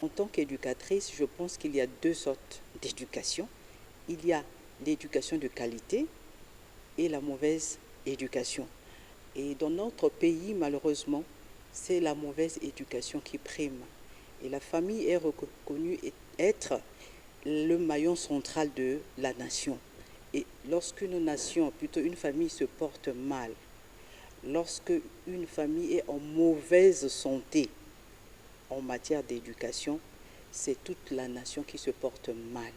En tant qu'éducatrice, je pense qu'il y a deux sortes d'éducation. Il y a l'éducation de qualité et la mauvaise éducation. Et dans notre pays, malheureusement, c'est la mauvaise éducation qui prime. Et la famille est reconnue être le maillon central de la nation. Et lorsqu'une nation, plutôt une famille, se porte mal, lorsque une famille est en mauvaise santé en matière d'éducation, c'est toute la nation qui se porte mal.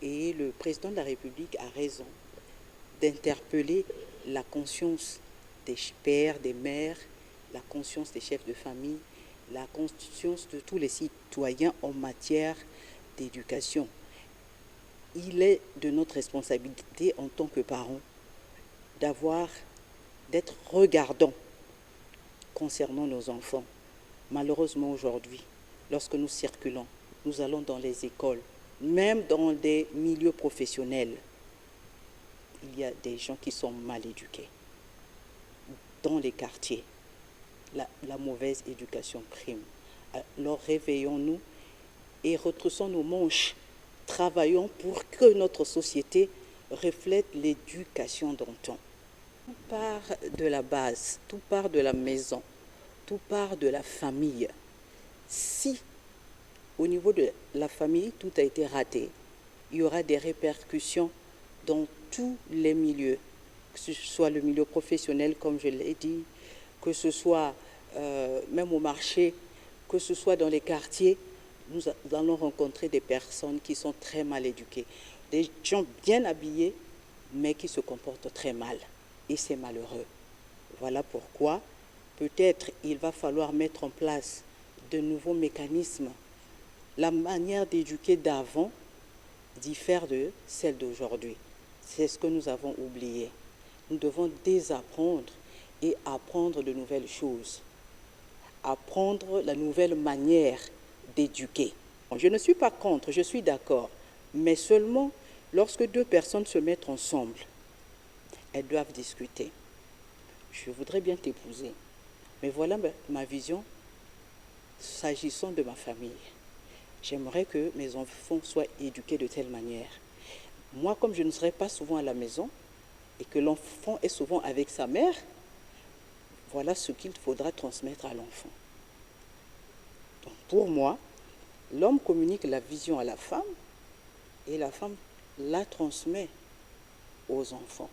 Et le président de la République a raison d'interpeller la conscience des pères, des mères, la conscience des chefs de famille, la conscience de tous les citoyens en matière d'éducation. Il est de notre responsabilité en tant que parents d'être regardants concernant nos enfants. Malheureusement aujourd'hui, lorsque nous circulons, nous allons dans les écoles, même dans des milieux professionnels, il y a des gens qui sont mal éduqués. Dans les quartiers, la mauvaise éducation prime. Alors réveillons-nous et retroussons nos manches. Travaillons pour que notre société reflète l'éducation d'antan. Tout part de la base, tout part de la maison, tout part de la famille. Si au niveau de la famille tout a été raté, il y aura des répercussions dans tous les milieux, que ce soit le milieu professionnel, comme je l'ai dit, que ce soit même au marché, que ce soit dans les quartiers. Nous allons rencontrer des personnes qui sont très mal éduquées, des gens bien habillés, mais qui se comportent très mal. Et c'est malheureux. Voilà pourquoi peut-être il va falloir mettre en place de nouveaux mécanismes. La manière d'éduquer d'avant diffère de celle d'aujourd'hui. C'est ce que nous avons oublié. Nous devons désapprendre et apprendre de nouvelles choses. Apprendre la nouvelle manière d'éduquer. Je ne suis pas contre, je suis d'accord, mais seulement lorsque deux personnes se mettent ensemble, elles doivent discuter. Je voudrais bien t'épouser, mais voilà ma vision s'agissant de ma famille. J'aimerais que mes enfants soient éduqués de telle manière. Moi, comme je ne serai pas souvent à la maison et que l'enfant est souvent avec sa mère, voilà ce qu'il faudra transmettre à l'enfant. Donc pour moi, l'homme communique la vision à la femme et la femme la transmet aux enfants.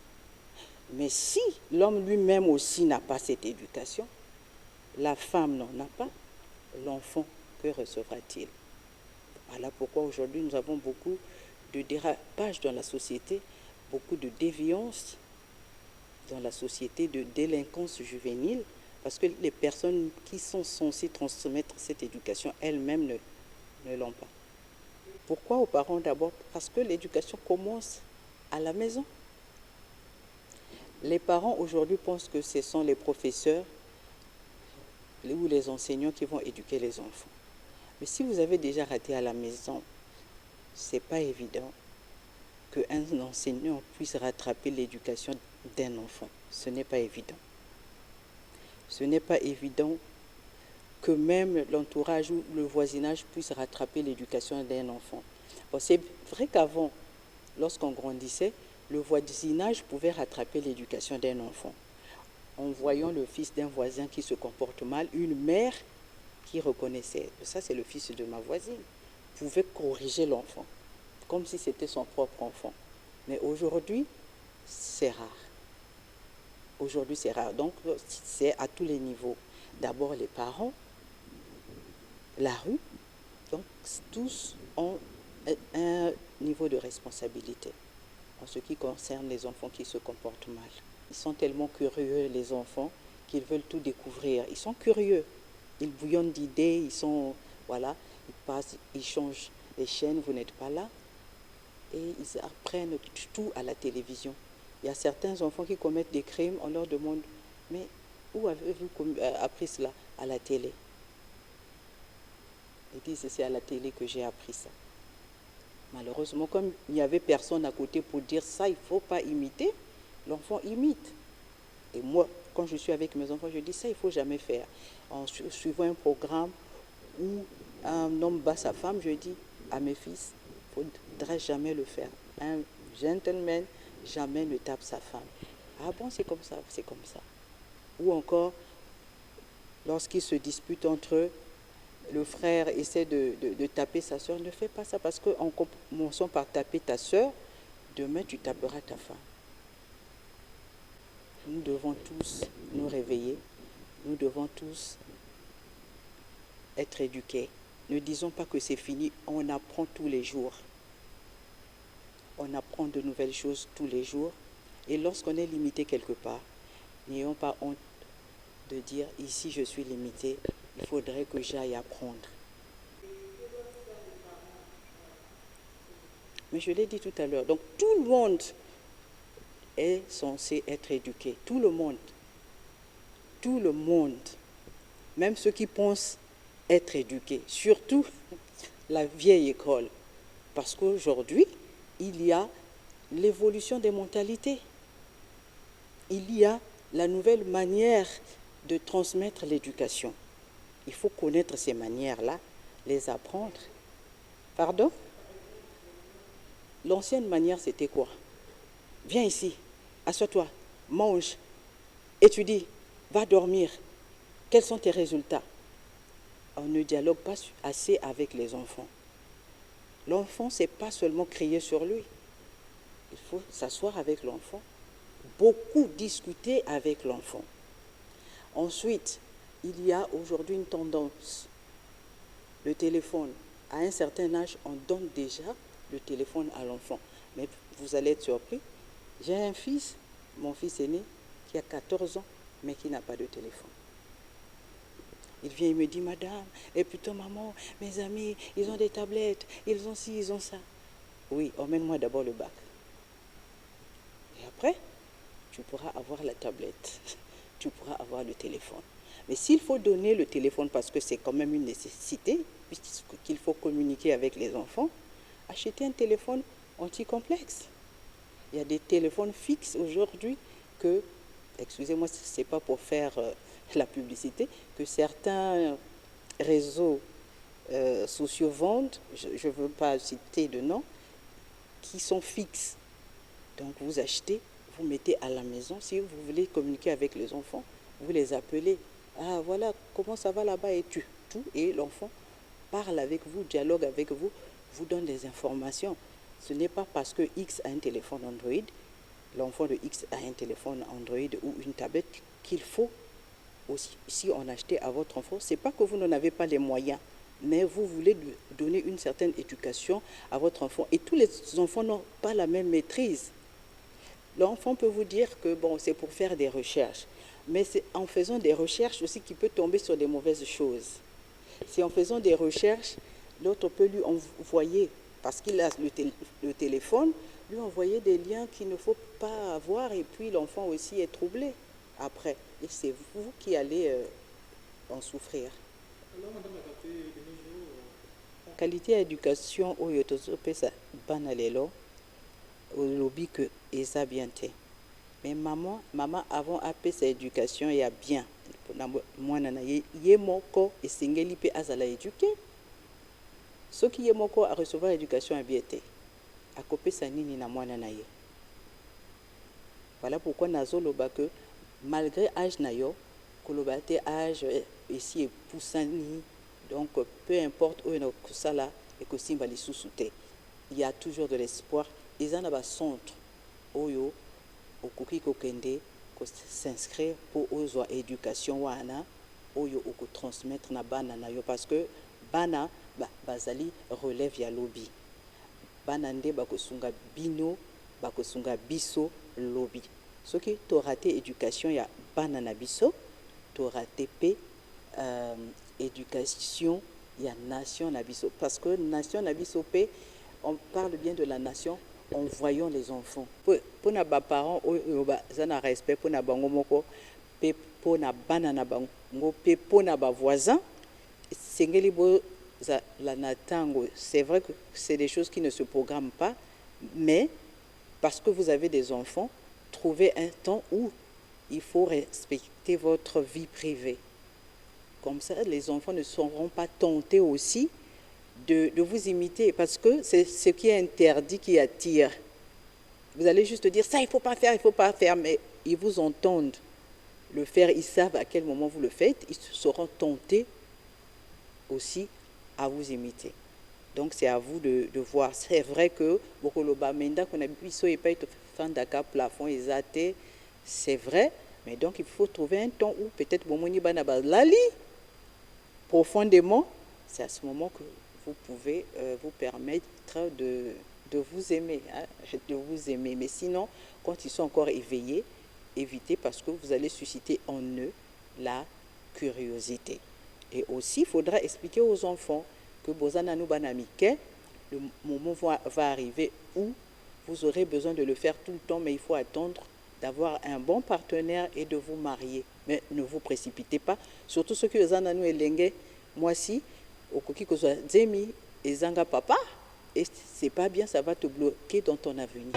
Mais si l'homme lui-même aussi n'a pas cette éducation, la femme n'en a pas, l'enfant, que recevra-t-il? Voilà pourquoi aujourd'hui nous avons beaucoup de dérapage dans la société, beaucoup de déviance dans la société, de délinquance juvénile, parce que les personnes qui sont censées transmettre cette éducation elles-mêmes ne l'ont pas. Pourquoi aux parents d'abord? Parce que l'éducation commence à la maison. Les parents aujourd'hui pensent que ce sont les professeurs ou les enseignants qui vont éduquer les enfants. Mais si vous avez déjà raté à la maison, ce n'est pas évident qu'un enseignant puisse rattraper l'éducation d'un enfant. Ce n'est pas évident. Ce n'est pas évident que même l'entourage ou le voisinage puisse rattraper l'éducation d'un enfant. Bon, c'est vrai qu'avant, lorsqu'on grandissait, le voisinage pouvait rattraper l'éducation d'un enfant. En voyant le fils d'un voisin qui se comporte mal, une mère qui reconnaissait, ça c'est le fils de ma voisine, pouvait corriger l'enfant, comme si c'était son propre enfant. Mais aujourd'hui, c'est rare. Aujourd'hui, c'est rare. Donc, c'est à tous les niveaux. D'abord, les parents, la rue. Donc, tous ont un niveau de responsabilité en ce qui concerne les enfants qui se comportent mal. Ils sont tellement curieux, les enfants, qu'ils veulent tout découvrir. Ils sont curieux. Ils bouillonnent d'idées, ils passent, ils changent les chaînes, vous n'êtes pas là. Et ils apprennent tout à la télévision. Il y a certains enfants qui commettent des crimes, on leur demande, mais où avez-vous appris cela? À la télé. Ils disent, c'est à la télé que j'ai appris ça. Malheureusement, comme il n'y avait personne à côté pour dire ça, il ne faut pas imiter, l'enfant imite. Et moi, quand je suis avec mes enfants, je dis ça, il ne faut jamais faire. En suivant un programme où un homme bat sa femme, je dis à mes fils, il ne faudrait jamais le faire. Un gentleman jamais ne tape sa femme. Ah bon, c'est comme ça, c'est comme ça. Ou encore, lorsqu'ils se disputent entre eux, le frère essaie de taper sa soeur, ne fais pas ça parce qu'en commençant par taper ta soeur, demain tu taperas ta femme. Nous devons tous nous réveiller, nous devons tous être éduqués. Ne disons pas que c'est fini, on apprend tous les jours. On apprend de nouvelles choses tous les jours. Et lorsqu'on est limité quelque part, n'ayons pas honte de dire ici je suis limité, il faudrait que j'aille apprendre. Mais je l'ai dit tout à l'heure, donc tout le monde est censé être éduqué. Tout le monde. Tout le monde. Même ceux qui pensent être éduqués. Surtout la vieille école. Parce qu'aujourd'hui, il y a l'évolution des mentalités. Il y a la nouvelle manière de transmettre l'éducation. Il faut connaître ces manières-là, les apprendre. Pardon? L'ancienne manière, c'était quoi? Viens ici, assois-toi, mange, étudie, va dormir. Quels sont tes résultats? On ne dialogue pas assez avec les enfants. L'enfant, ce n'est pas seulement crier sur lui. Il faut s'asseoir avec l'enfant, beaucoup discuter avec l'enfant. Ensuite, il y a aujourd'hui une tendance. Le téléphone, à un certain âge, on donne déjà le téléphone à l'enfant. Mais vous allez être surpris. J'ai un fils, mon fils aîné, qui a 14 ans, mais qui n'a pas de téléphone. Il vient, il me dit, madame, et plutôt maman, mes amis, ils ont des tablettes, ils ont ci, ils ont ça. Oui, emmène-moi d'abord le bac. Et après, tu pourras avoir la tablette, tu pourras avoir le téléphone. Mais s'il faut donner le téléphone, parce que c'est quand même une nécessité, puisqu'il faut communiquer avec les enfants, achetez un téléphone anti-complexe. Il y a des téléphones fixes aujourd'hui que, excusez-moi, ce n'est pas pour faire la publicité, que certains réseaux sociaux vendent, je ne veux pas citer de nom, qui sont fixes. Donc vous achetez, vous mettez à la maison. Si vous voulez communiquer avec les enfants, vous les appelez. Ah voilà, comment ça va là-bas et tout. Et l'enfant parle avec vous, dialogue avec vous, vous donne des informations. Ce n'est pas parce que X a un téléphone Android, l'enfant de X a un téléphone Android ou une tablette qu'il faut aussi, si on achetait à votre enfant, ce n'est pas que vous n'en avez pas les moyens, mais vous voulez donner une certaine éducation à votre enfant. Et tous les enfants n'ont pas la même maîtrise. L'enfant peut vous dire que bon, c'est pour faire des recherches, mais c'est en faisant des recherches aussi qu'il peut tomber sur des mauvaises choses. C'est en faisant des recherches, l'autre peut lui envoyer, parce qu'il a le téléphone, lui envoyer des liens qu'il ne faut pas avoir, et puis l'enfant aussi est troublé après. Et c'est vous qui allez en souffrir. Alors, madame la qualité d'éducation oyo tozopesa bana lelo olobi que eza bien te. Mais maman avant apesa éducation ya bien mwana na ye moko esengeli pe azala éduqué. Soki ye moko a recevoir éducation ya bien te, akopesa nini na mwana na ye. Voilà pourquoi nazoloba que malgré âge na yo, koloba te âge ici epusani, donc peu importe où on ça là et que simba lisusu te, il y a toujours de l'espoir. Eza na ba centre oyo okoki kokende ko s'inscrire pour ozwa éducation wana oyo oko transmettre na bana na yo, parce que bana bazali relève ya lobby. Bana nde bakosunga bino, bakosunga biso lobby. Soki to raté éducation ya bana na biso, to raté pe éducation ya nation na biso, parce que nation na biso pe on parle bien de la nation en voyant les enfants. Pour na ba parents oyo bazana respect pour na bango moko pe pour na bana na bango pe pour na ba voisins, sengeli bo la natango. C'est vrai que c'est des choses qui ne se programment pas, mais parce que vous avez des enfants, trouvez un temps où il faut respecter votre vie privée. Comme ça, les enfants ne seront pas tentés aussi de vous imiter, parce que c'est ce qui est interdit qui attire. Vous allez juste dire, ça, il ne faut pas faire, il ne faut pas faire, mais ils vous entendent le faire, ils savent à quel moment vous le faites, ils seront tentés aussi à vous imiter. Donc c'est à vous de voir. C'est vrai que Bokoloba Menda qu'on a biso et pas fin d'aka plafond exaté, c'est vrai, mais donc il faut trouver un temps où peut-être Bomoni Banaba Lali profondément, c'est à ce moment que vous pouvez vous permettre de vous aimer, hein, de vous aimer. Mais sinon, quand ils sont encore éveillés, évitez parce que vous allez susciter en eux la curiosité. Et aussi, il faudra expliquer aux enfants que Bozananou Banamike, le moment va arriver où vous aurez besoin de le faire tout le temps, mais il faut attendre d'avoir un bon partenaire et de vous marier. Mais ne vous précipitez pas, surtout ceux qui Bozananou et Lengue, moi si, Okoki Kozwa Zemi et Zanga Papa, et c'est pas bien, ça va te bloquer dans ton avenir.